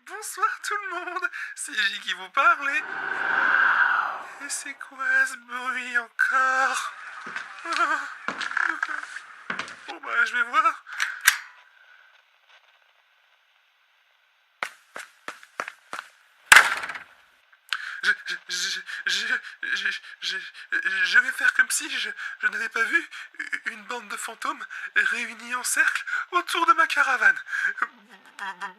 Bonsoir tout le monde, c'est J qui vous parle et c'est quoi ce bruit encore? Bon bah je vais voir. Je vais faire comme si je n'avais pas vu une bande de fantômes réunis en cercle autour de ma caravane.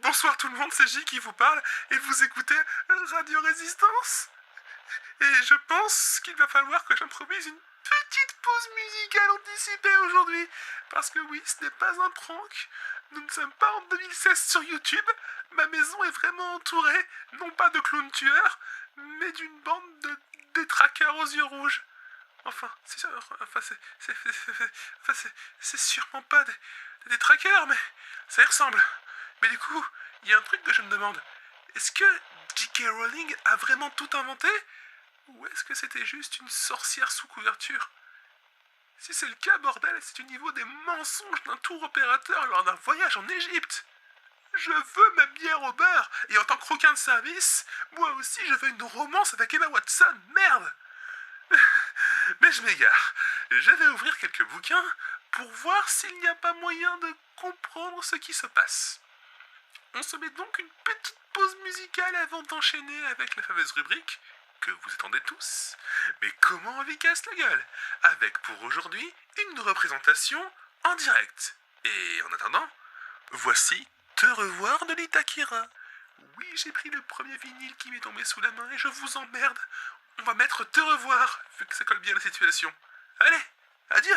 Bonsoir tout le monde, c'est J qui vous parle et vous écoutez Radio Résistance. Et je pense qu'il va falloir que j'impromise une petite pause musicale anticipée aujourd'hui. Parce que oui, ce n'est pas un prank. Nous ne sommes pas en 2016 sur YouTube. Ma maison est vraiment entourée, non pas de clowns tueurs, mais d'une bande de détraqueurs aux yeux rouges. Enfin, c'est sûrement pas des détraqueurs, mais ça y ressemble. Mais du coup, il y a un truc que je me demande. Est-ce que J.K. Rowling a vraiment tout inventé? Ou est-ce que c'était juste une sorcière sous couverture? Si c'est le cas, bordel, c'est au niveau des mensonges d'un tour opérateur lors d'un voyage en Égypte. Je veux ma bière au beurre, et en tant que requin de service, moi aussi je veux une romance avec Emma Watson, merde. Mais je m'égare. Je vais ouvrir quelques bouquins pour voir s'il n'y a pas moyen de comprendre ce qui se passe. On se met donc une petite pause musicale avant d'enchaîner avec la fameuse rubrique que vous attendez tous. Mais comment on lui casse la gueule? Avec pour aujourd'hui une représentation en direct. Et en attendant, voici Te revoir de l'Itakira. Oui, j'ai pris le premier vinyle qui m'est tombé sous la main et je vous emmerde. On va mettre Te revoir, vu que ça colle bien à la situation. Allez, adieu!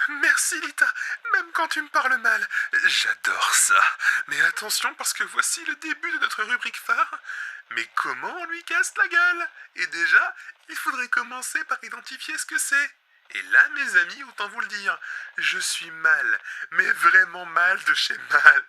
Merci Lita, même quand tu me parles mal. J'adore ça. Mais attention parce que voici le début de notre rubrique phare. Mais comment on lui casse la gueule? Et déjà, il faudrait commencer par identifier ce que c'est. Et là, mes amis, autant vous le dire, je suis mal, mais vraiment mal de chez mal.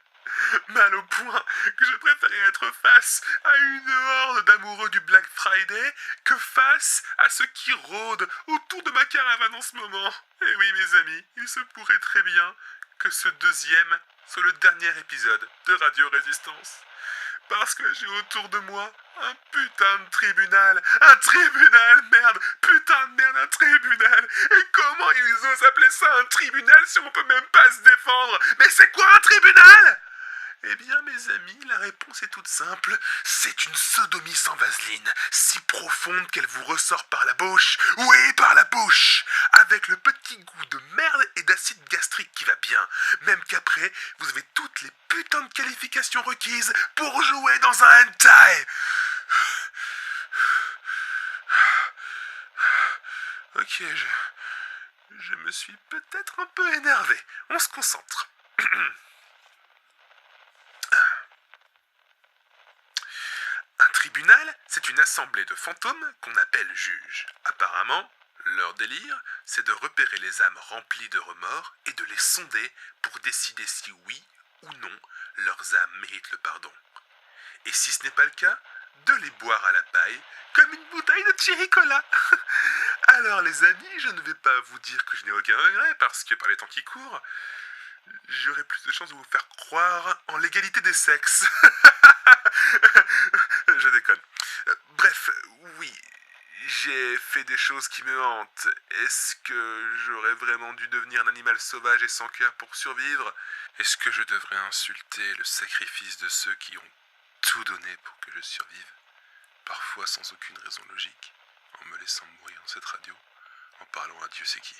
Mal au point que je préférais être face à une horde d'amoureux du Black Friday que face à ceux qui rôdent autour de ma caravane en ce moment. Et oui, mes amis, il se pourrait très bien que ce deuxième soit le dernier épisode de Radio Résistance. Parce que j'ai autour de moi un putain de tribunal. Un tribunal, merde. Putain de merde, un tribunal. Et comment ils osent appeler ça un tribunal si on peut même pas se défendre? Mais c'est quoi un tribunal? Eh bien, mes amis, la réponse est toute simple. C'est une sodomie sans vaseline, si profonde qu'elle vous ressort par la bouche. Oui, par la bouche, avec le petit goût de merde et d'acide gastrique qui va bien. Même qu'après, vous avez toutes les putains de qualifications requises pour jouer dans un hentai. Ok, je me suis peut-être un peu énervé. On se concentre. Un tribunal, c'est une assemblée de fantômes qu'on appelle juges. Apparemment, leur délire, c'est de repérer les âmes remplies de remords et de les sonder pour décider si oui ou non leurs âmes méritent le pardon. Et si ce n'est pas le cas, de les boire à la paille comme une bouteille de cherry cola. Alors les amis, je ne vais pas vous dire que je n'ai aucun regret parce que par les temps qui courent, j'aurai plus de chances de vous faire croire en l'égalité des sexes. Je déconne. Bref, oui, j'ai fait des choses qui me hantent. Est-ce que j'aurais vraiment dû devenir un animal sauvage et sans cœur pour survivre? Est-ce que je devrais insulter le sacrifice de ceux qui ont tout donné pour que je survive? Parfois sans aucune raison logique, en me laissant mourir dans cette radio, en parlant à Dieu sait qui.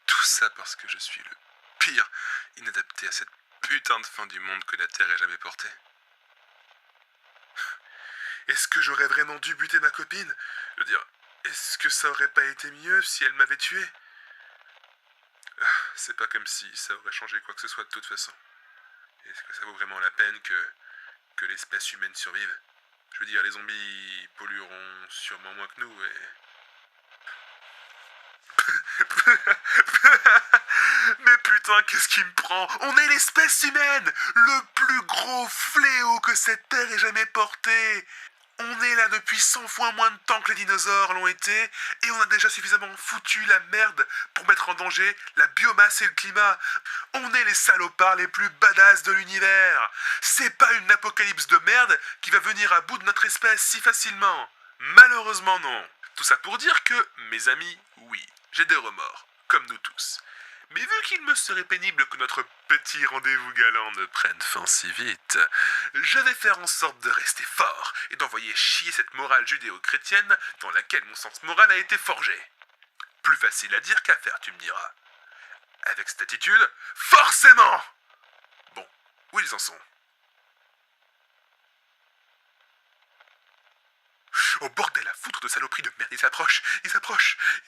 Tout ça parce que je suis le pire inadapté à cette putain de fin du monde que la Terre ait jamais portée. Est-ce que j'aurais vraiment dû buter ma copine? Je veux dire, est-ce que ça aurait pas été mieux si elle m'avait tué? C'est pas comme si ça aurait changé quoi que ce soit de toute façon. Est-ce que ça vaut vraiment la peine que l'espèce humaine survive? Je veux dire, les zombies pollueront sûrement moins que nous et... Mais putain, qu'est-ce qui me prend? On est l'espèce humaine, le plus gros fléau que cette terre ait jamais porté. On est là depuis 100 fois moins de temps que les dinosaures l'ont été, et on a déjà suffisamment foutu la merde pour mettre en danger la biomasse et le climat. On est les salopards les plus badass de l'univers. C'est pas une apocalypse de merde qui va venir à bout de notre espèce si facilement. Malheureusement non. Tout ça pour dire que, mes amis, oui, j'ai des remords, comme nous tous. Mais vu qu'il me serait pénible que notre petit rendez-vous galant ne prenne fin si vite, je vais faire en sorte de rester fort et d'envoyer chier cette morale judéo-chrétienne dans laquelle mon sens moral a été forgé. Plus facile à dire qu'à faire, tu me diras. Avec cette attitude, forcément! Bon, où ils en sont? Oh bordel à foutre de saloperie de merde, ils s'approchent.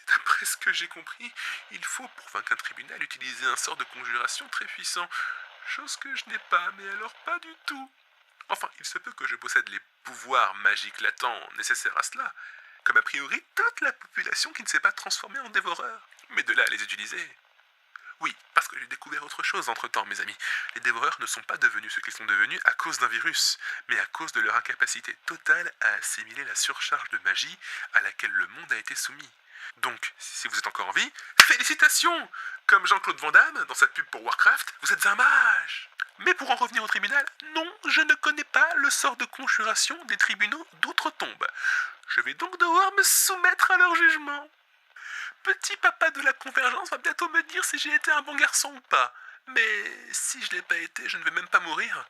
D'après ce que j'ai compris, il faut pour vaincre un tribunal utiliser un sort de conjuration très puissant. Chose que je n'ai pas, mais alors pas du tout. Enfin, il se peut que je possède les pouvoirs magiques latents nécessaires à cela, comme a priori toute la population qui ne s'est pas transformée en dévoreur. Mais de là à les utiliser... Oui, parce que j'ai découvert autre chose entre-temps, mes amis. Les dévoreurs ne sont pas devenus ce qu'ils sont devenus à cause d'un virus, mais à cause de leur incapacité totale à assimiler la surcharge de magie à laquelle le monde a été soumis. Donc, si vous êtes encore en vie, félicitations! Comme Jean-Claude Van Damme, dans sa pub pour Warcraft, vous êtes un mage! Mais pour en revenir au tribunal, non, je ne connais pas le sort de conjuration des tribunaux d'outre-tombe. Je vais donc devoir me soumettre à leur jugement. Petit papa de la convergence va bientôt me dire si j'ai été un bon garçon ou pas. Mais si je l'ai pas été, je ne vais même pas mourir.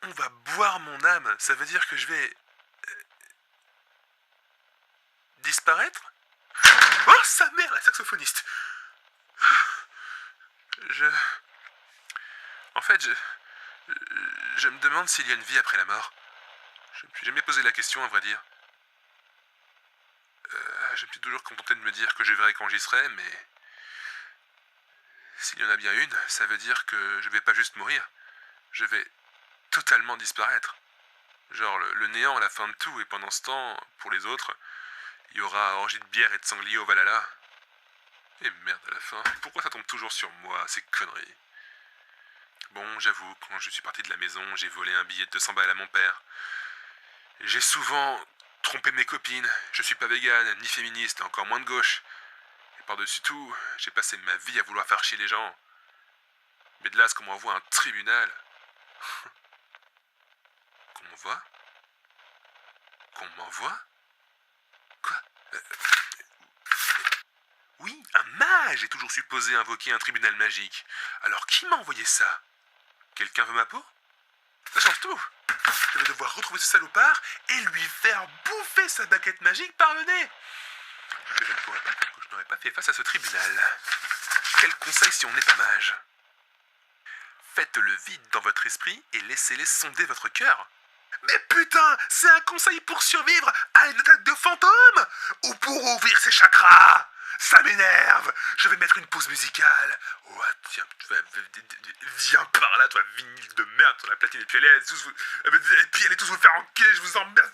On va boire mon âme, ça veut dire que je vais... disparaître? Oh, sa mère, la saxophoniste! En fait, je me demande s'il y a une vie après la mort. Je me suis jamais posé la question, à vrai dire. Je me suis toujours contenté de me dire que je verrai quand j'y serai, mais... S'il y en a bien une, ça veut dire que je vais pas juste mourir. Je vais totalement disparaître. Genre le néant à la fin de tout, et pendant ce temps, pour les autres, il y aura orgie de bière et de sanglier au Valhalla. Et merde à la fin, pourquoi ça tombe toujours sur moi, ces conneries? Bon, j'avoue, quand je suis parti de la maison, j'ai volé un billet de 200 balles à mon père. J'ai souvent trompé mes copines. Je suis pas végane, ni féministe, encore moins de gauche. Et par-dessus tout, j'ai passé ma vie à vouloir faire chier les gens. Mais de là à ce qu'on m'envoie à un tribunal. Qu'on m'envoie? Qu'on m'envoie? Quoi? Oui, un mage est toujours supposé invoquer un tribunal magique. Alors qui m'a envoyé ça? Quelqu'un veut ma peau? Ça change tout. Je vais devoir retrouver ce salopard et lui faire bouffer sa baguette magique par le nez. Mais je ne pourrais pas tant que je n'aurais pas fait face à ce tribunal. Quel conseil si on n'est pas mage? Faites le vide dans votre esprit et laissez-les sonder votre cœur. Mais putain, c'est un conseil pour survivre à une attaque de fantômes ou pour ouvrir ses chakras? Ça m'énerve. Je vais mettre une pause musicale. Oh, tiens, viens par là, toi, vinyle de merde sur la platine. Et puis allez tous vous faire enculer, je vous emmerde.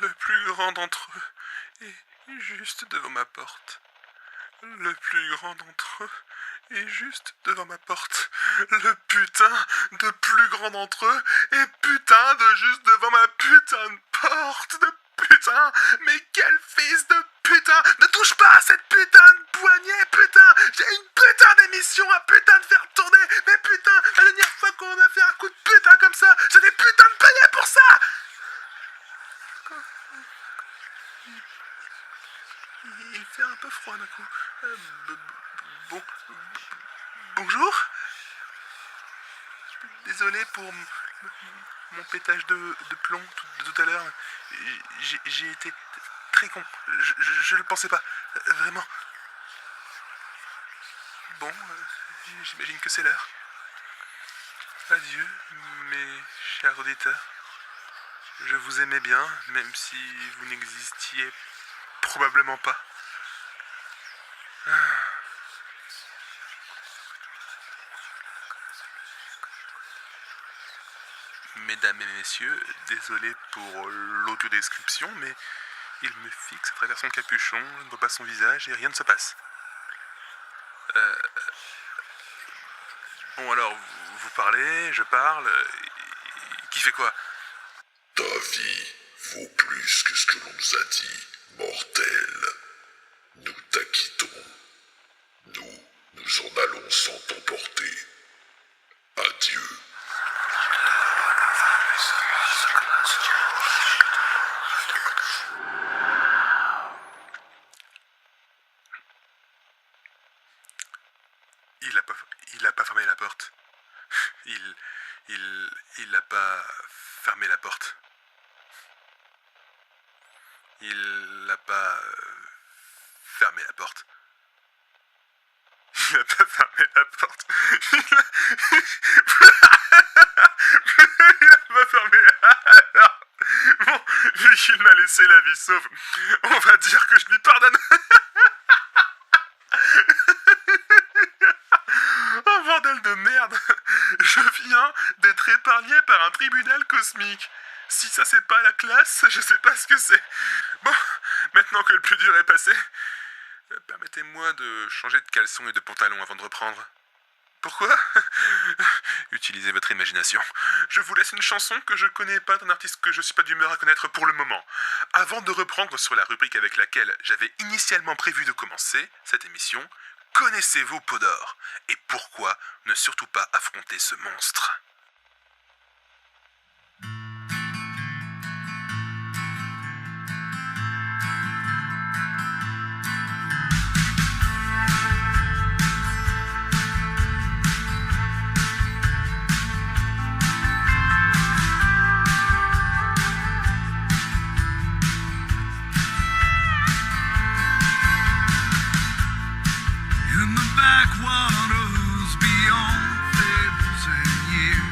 Le plus grand d'entre eux est juste devant ma porte. Le plus grand d'entre eux est juste devant ma porte. Le putain de plus grand d'entre eux est putain de juste devant ma putain de porte. De putain, mais quel fils de putain! Ne touche pas à cette putain de poignée, putain! J'ai une putain d'émission à putain de faire tourner! Mais putain, la dernière fois qu'on a fait un coup de putain comme ça, j'ai des putains de paniers pour ça! Il fait un peu froid d'un coup. Bon. Bonjour. Désolé pour mon pétage de plomb tout à l'heure. J'ai été très con. Je le pensais pas. Vraiment. Bon, j'imagine que c'est l'heure. Adieu, mes chers auditeurs. Je vous aimais bien, même si vous n'existiez probablement pas. Mesdames et messieurs, désolé pour l'audiodescription, mais il me fixe à travers son capuchon, je ne vois pas son visage et rien ne se passe. Bon alors, vous parlez, je parle, qui fait quoi? Ta vie vaut plus que ce que l'on nous a dit, mortel. Nous t'acquittons. Nous en allons sans t'emporter. Adieu. Il a pas fermé la porte. Il a pas fermé la porte. Il a pas fermé la porte. Il a pas fermé la porte. Il a pas fermé. Alors, bon, vu qu'il m'a laissé la vie sauve, on va dire que je lui pardonne. Oh bordel de merde. Je viens d'être épargné par un tribunal cosmique. Si ça c'est pas la classe, je sais pas ce que c'est. Bon, maintenant que le plus dur est passé, permettez-moi de changer de caleçon et de pantalon avant de reprendre. Pourquoi? Utilisez votre imagination. Je vous laisse une chanson que je connais pas d'un artiste que je suis pas d'humeur à connaître pour le moment. Avant de reprendre sur la rubrique avec laquelle j'avais initialement prévu de commencer cette émission, connaissez-vous Podor? Et pourquoi ne surtout pas affronter ce monstre? In the backwaters beyond fables and years,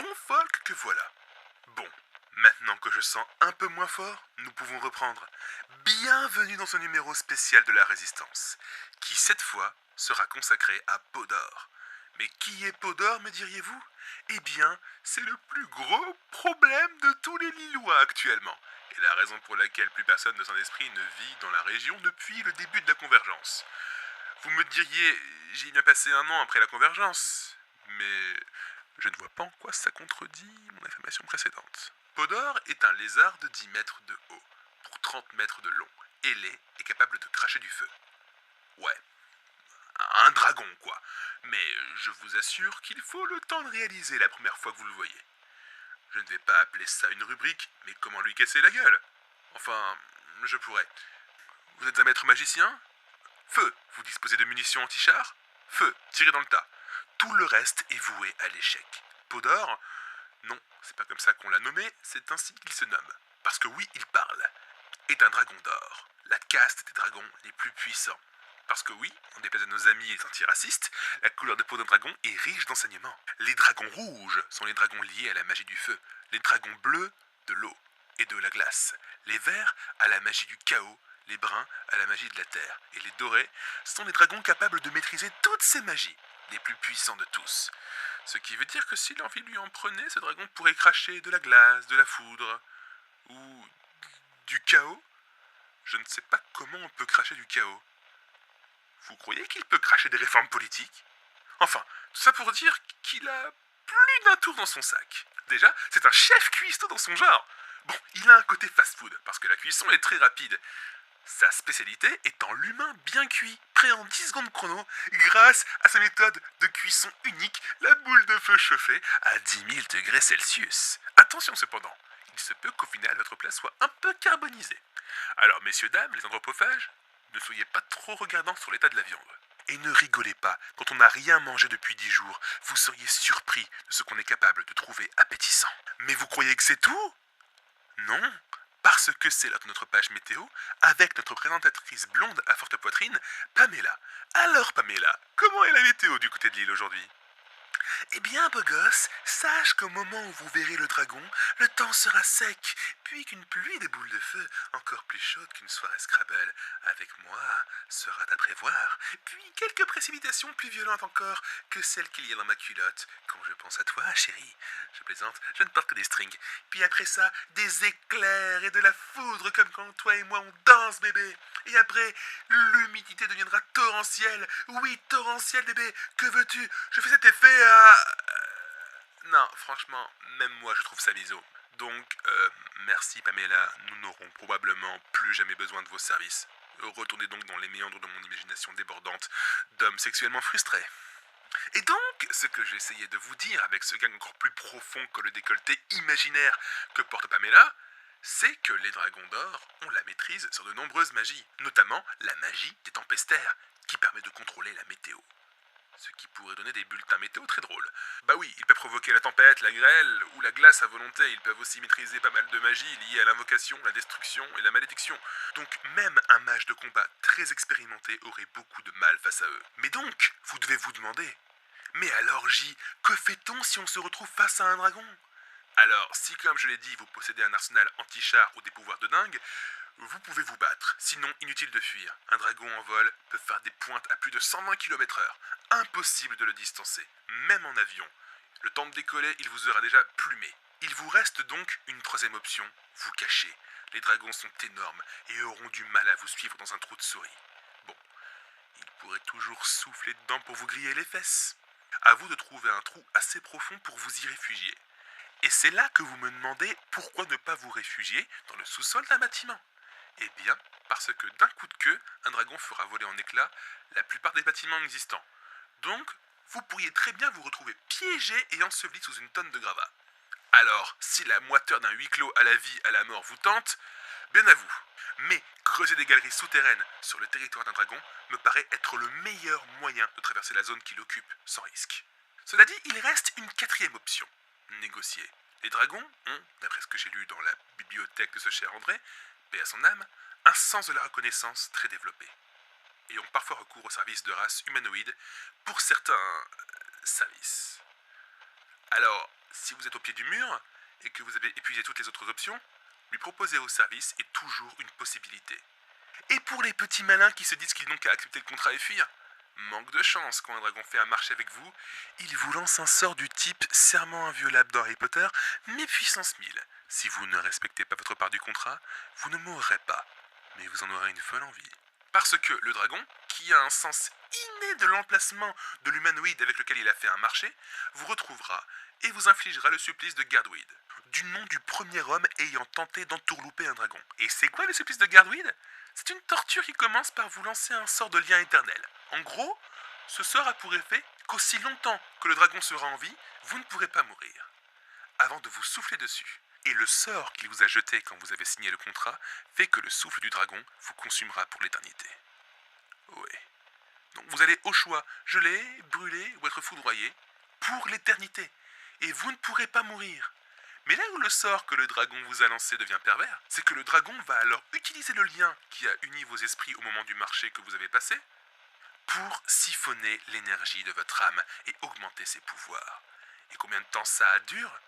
bon folk que voilà. Bon, maintenant que je sens un peu moins fort, nous pouvons reprendre. Bienvenue dans ce numéro spécial de la Résistance, qui cette fois sera consacré à Podor. Mais qui est Podor, me diriez-vous? Eh bien, c'est le plus gros problème de tous les Lillois actuellement, et la raison pour laquelle plus personne de son esprit ne vit dans la région depuis le début de la convergence. Vous me diriez, j'y viens passer un an après la convergence, mais je ne vois pas en quoi ça contredit mon affirmation précédente. Podor est un lézard de 10 mètres de haut, pour 30 mètres de long, ailé et capable de cracher du feu. Ouais, un dragon quoi. Mais je vous assure qu'il faut le temps de réaliser la première fois que vous le voyez. Je ne vais pas appeler ça une rubrique, mais comment lui casser la gueule? Enfin, je pourrais. Vous êtes un maître magicien? Feu, vous disposez de munitions anti-char? Feu, tirez dans le tas. Tout le reste est voué à l'échec. Podor? Non, c'est pas comme ça qu'on l'a nommé, c'est ainsi qu'il se nomme. Parce que oui, il parle. Est un dragon d'or, la caste des dragons les plus puissants. Parce que oui, en déplaise à nos amis et antiracistes, la couleur de peau d'un dragon est riche d'enseignements. Les dragons rouges sont les dragons liés à la magie du feu, les dragons bleus de l'eau et de la glace, les verts à la magie du chaos, les bruns à la magie de la terre, et les dorés sont les dragons capables de maîtriser toutes ces magies, les plus puissants de tous. Ce qui veut dire que si l'envie lui en prenait, ce dragon pourrait cracher de la glace, de la foudre, ou du chaos. Je ne sais pas comment on peut cracher du chaos. Vous croyez qu'il peut cracher des réformes politiques? Enfin, tout ça pour dire qu'il a plus d'un tour dans son sac. Déjà, c'est un chef cuistot dans son genre. Bon, il a un côté fast-food, parce que la cuisson est très rapide. Sa spécialité étant l'humain bien cuit, prêt en 10 secondes chrono, grâce à sa méthode de cuisson unique, la boule de feu chauffée à 10 000 degrés Celsius. Attention cependant, il se peut qu'au final votre plat soit un peu carbonisé. Alors messieurs, dames, les anthropophages, ne soyez pas trop regardants sur l'état de la viande. Et ne rigolez pas, quand on n'a rien mangé depuis 10 jours, vous seriez surpris de ce qu'on est capable de trouver appétissant. Mais vous croyez que c'est tout? Non, parce que c'est l'heure de notre page météo, avec notre présentatrice blonde à forte poitrine, Pamela. Alors Pamela, comment est la météo du côté de l'île aujourd'hui? Eh bien, beau gosse, sache qu'au moment où vous verrez le dragon, le temps sera sec, puis qu'une pluie de boules de feu, encore plus chaude qu'une soirée Scrabble, avec moi, sera à prévoir, puis quelques précipitations plus violentes encore que celles qu'il y a dans ma culotte, quand je pense à toi, chérie. Je plaisante, je ne porte que des strings. Puis après ça, des éclairs et de la foudre comme quand toi et moi on danse, bébé. Et après, l'humidité deviendra torrentielle. Oui, torrentielle, bébé. Que veux-tu? Je fais cet effet à... Non, franchement, même moi je trouve ça miso. Donc, merci Pamela, nous n'aurons probablement plus jamais besoin de vos services. Retournez donc dans les méandres de mon imagination débordante d'hommes sexuellement frustrés. Et donc, ce que j'essayais de vous dire avec ce gag encore plus profond que le décolleté imaginaire que porte Pamela, c'est que les dragons d'or ont la maîtrise sur de nombreuses magies, notamment la magie des tempestaires, qui permet de contrôler la météo. Ce qui pourrait donner des bulletins météo très drôles. Bah oui, ils peuvent provoquer la tempête, la grêle ou la glace à volonté. Ils peuvent aussi maîtriser pas mal de magies liées à l'invocation, la destruction et la malédiction. Donc même un mage de combat très expérimenté aurait beaucoup de mal face à eux. Mais donc, vous devez vous demander, mais alors J, que fait-on si on se retrouve face à un dragon? Alors, si comme je l'ai dit, vous possédez un arsenal anti-char ou des pouvoirs de dingue, vous pouvez vous battre, sinon inutile de fuir. Un dragon en vol peut faire des pointes à plus de 120 km/h. Impossible de le distancer, même en avion. Le temps de décoller, il vous aura déjà plumé. Il vous reste donc une troisième option, vous cacher. Les dragons sont énormes et auront du mal à vous suivre dans un trou de souris. Bon, ils pourraient toujours souffler dedans pour vous griller les fesses. À vous de trouver un trou assez profond pour vous y réfugier. Et c'est là que vous me demandez pourquoi ne pas vous réfugier dans le sous-sol d'un bâtiment. Eh bien, parce que d'un coup de queue, un dragon fera voler en éclats la plupart des bâtiments existants. Donc, vous pourriez très bien vous retrouver piégé et enseveli sous une tonne de gravats. Alors, si la moiteur d'un huis clos à la vie, à la mort vous tente, bien à vous. Mais creuser des galeries souterraines sur le territoire d'un dragon me paraît être le meilleur moyen de traverser la zone qu'il occupe sans risque. Cela dit, il reste une quatrième option. Négocier. Les dragons ont, d'après ce que j'ai lu dans la bibliothèque de ce cher André, paix à son âme, un sens de la reconnaissance très développé. Et ont parfois recours aux services de race humanoïde pour certains services. Alors, si vous êtes au pied du mur et que vous avez épuisé toutes les autres options, lui proposer au service est toujours une possibilité. Et pour les petits malins qui se disent qu'ils n'ont qu'à accepter le contrat et fuir, manque de chance quand un dragon fait un marché avec vous, il vous lance un sort du type serment inviolable dans Harry Potter, mais puissance 1000. Si vous ne respectez pas votre part du contrat, vous ne mourrez pas, mais vous en aurez une folle envie. Parce que le dragon, qui a un sens inné de l'emplacement de l'humanoïde avec lequel il a fait un marché, vous retrouvera et vous infligera le supplice de Gardweed, du nom du premier homme ayant tenté d'entourlouper un dragon. Et c'est quoi le supplice de Gardweed ? C'est une torture qui commence par vous lancer un sort de lien éternel. En gros, ce sort a pour effet qu'aussi longtemps que le dragon sera en vie, vous ne pourrez pas mourir, avant de vous souffler dessus. Et le sort qu'il vous a jeté quand vous avez signé le contrat fait que le souffle du dragon vous consumera pour l'éternité. Ouais. Donc vous allez au choix geler, brûler ou être foudroyé pour l'éternité. Et vous ne pourrez pas mourir. Mais là où le sort que le dragon vous a lancé devient pervers, c'est que le dragon va alors utiliser le lien qui a uni vos esprits au moment du marché que vous avez passé pour siphonner l'énergie de votre âme et augmenter ses pouvoirs. Et combien de temps ça dure ?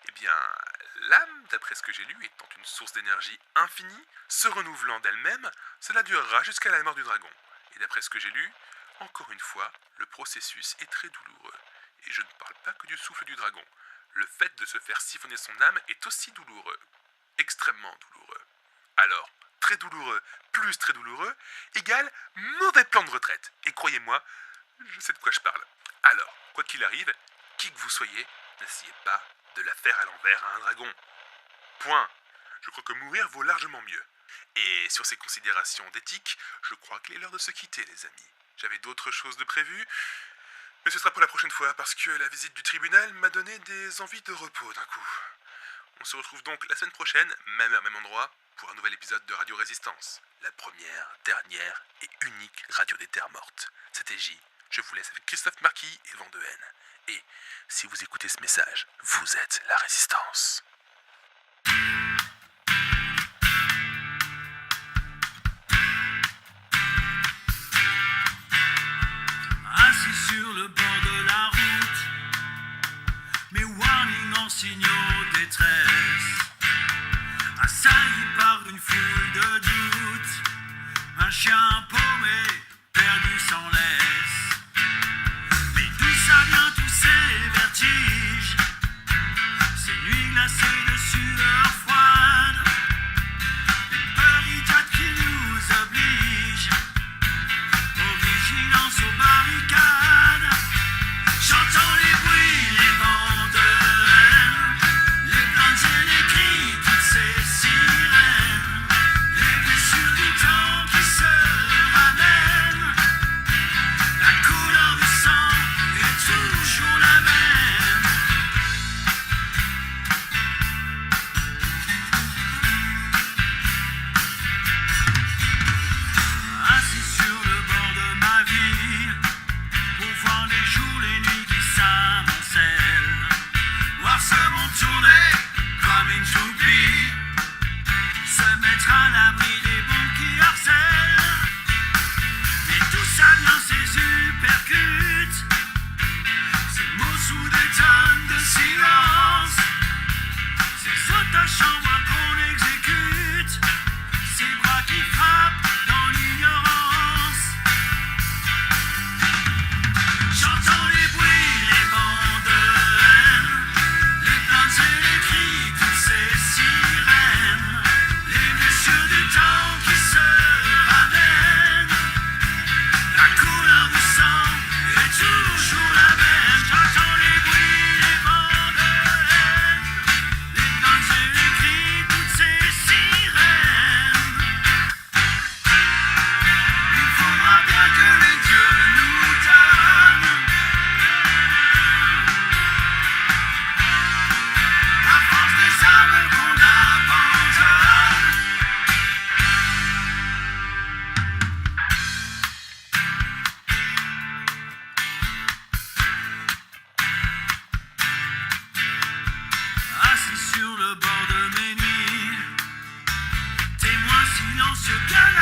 Eh bien, l'âme, d'après ce que j'ai lu, étant une source d'énergie infinie, se renouvelant d'elle-même, cela durera jusqu'à la mort du dragon. Et d'après ce que j'ai lu, encore une fois, le processus est très douloureux. Et je ne parle pas que du souffle du dragon. Le fait de se faire siphonner son âme est aussi douloureux. Extrêmement douloureux. Alors, très douloureux plus très douloureux égale mauvais plan de retraite. Et croyez-moi, je sais de quoi je parle. Alors, quoi qu'il arrive, qui que vous soyez, n'essayez pas de la faire à l'envers à un dragon. Point. Je crois que mourir vaut largement mieux. Et sur ces considérations d'éthique, je crois qu'il est l'heure de se quitter, les amis. J'avais d'autres choses de prévues, mais ce sera pour la prochaine fois, parce que la visite du tribunal m'a donné des envies de repos d'un coup. On se retrouve donc la semaine prochaine, même heure, même endroit, pour un nouvel épisode de Radio Résistance. La première, dernière et unique radio des terres mortes. C'était J. Je vous laisse avec Christophe Marquis et Vent de haine. Et si vous écoutez ce message, vous êtes la Résistance. Assis sur le bord de la route, mes warnings en signaux détresse, assailli par une foule de doutes, un chien paumé, perdu sans laisse. Mais d'où ça vient tous ces vertiges, ces nuits glacées de sueur froide, une peur idiote qui nous oblige aux vigilances, aux barricades. J'entends les bruits, les bancs de haine, les plaintes et les cris, toutes ces sirènes, les blessures du temps qui se ramènent. La couleur du sang est toujours la même. Assis sur le bord de ma vie, pour voir les jours, les nuits qui s'amoncellent, voir ce monde tourner comme une toupie, se mettre à l'abri des bombes qui harcèlent. Mais d'où ça vient ces uppercuts, ces mots sous des tonnes de silence, ces otages en voix qu'on exécute, ces bras qui frappent dans l'ignorance. J'entends les bruits, les bancs de haine, les plaintes et les cris, toutes ces sirènes, les blessures du temps qui se ramènent. La couleur du sang est toujours la même. J'entends les bruits, les bancs de haine, les plaintes et les cris, toutes ces sirènes. Il faudra bien que les dieux nous donnent la force des âmes qu'on abandonne. Assis sur le bord de mes nuits, témoin silencieux qu'un